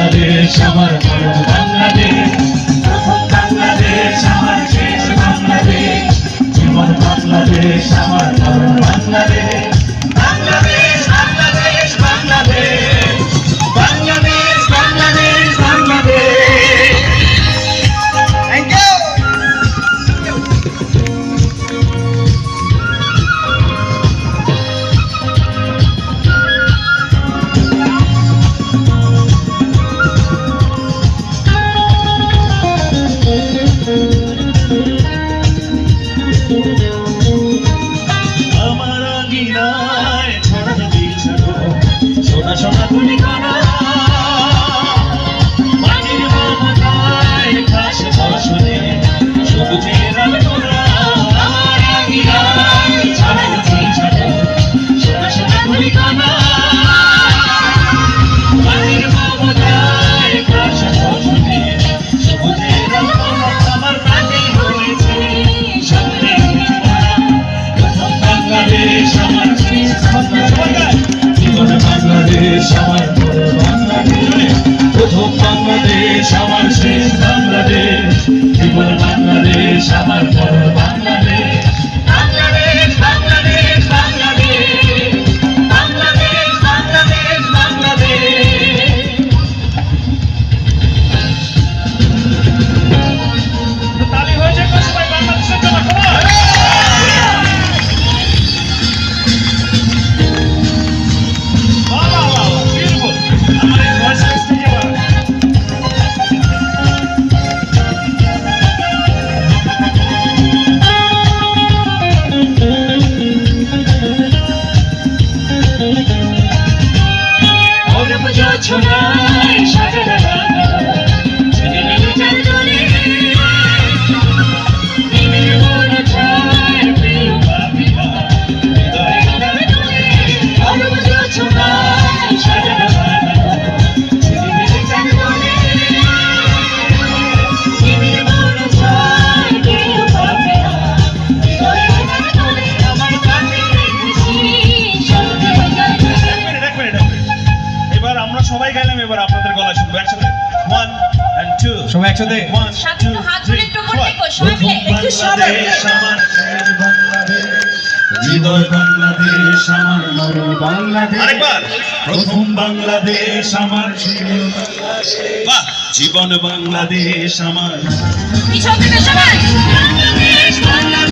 বাংলাদেশ আমার মরণ বাংলাদেশ, প্রথম বাংলাদেশ আমার শেষ বাংলাদেশ, জীবন বাংলাদেশ আমার মরণ বাংলাদেশ, বাংলাদেশ বাংলাদেশ বাংলাদেশ, বাংলাদেশ বাংলাদেশ বাংলাদেশ। Thank you. আমার আঙিনায় ছড়ানো বিছানো সোনা সোনা তুলিকানা, মাটির মমতায় ঘাস ফসলে সবুজের আলোচনা। আমার আঙিনায় ছড়ানো বিছানো সোনা সোনা তুলিকানা, মাটির মমতায় ঘাস ফসলে সবুজের আলোচনা। আমার প্রাণে হয়েছে স্বপ্নের ঠিকানা, প্রথম বাংলাদেশ আমার শেষ বাংলাদেশ, জীবন বাংলাদেশ আমার মরণ বাংলাদেশ, প্রথম বাংলাদেশ আমার শেষ বাংলাদেশ, জীবন বাংলাদেশ আমার মরণ বাংলাদেশ, বাংলাদেশ বাংলাদেশ বাংলাদেশ, বাংলাদেশ বাংলাদেশ বাংলাদেশ। তালি হয়েছে সবাই বাংলাদেশের জন্য। ছোড়াই সাজানো ছেড়ে নিয়ে চাল দোলে, প্রেমের মন ছায় প্রিয় পাপিয়া হৃদয়ে নামে দোলে। অরুণ ছোড়াই সাজানো ছেড়ে নিয়ে চাল দোলে, প্রেমের মন ছায় প্রিয় পাপিয়া হৃদয়ে নামে দোলে। আমার কাছে খুশি সত্যি গাইতে। এবার আমরা সবাই গাইলাম, এবার আপনাদের গলা শুনবো একসাথে। 1 and 2 সবাই একসাথে 1 2 3 বাংলাদেশ আমার শেষ বাংলাদেশ, হৃদয় বাংলাদেশ আমার মরণ বাংলাদেশ, আরেকবার প্রথম বাংলাদেশ আমার শেষ বাংলাদেশ, জীবন বাংলাদেশ আমার। পিছন থেকে সবাই বাংলাদেশ বাংলাদেশ।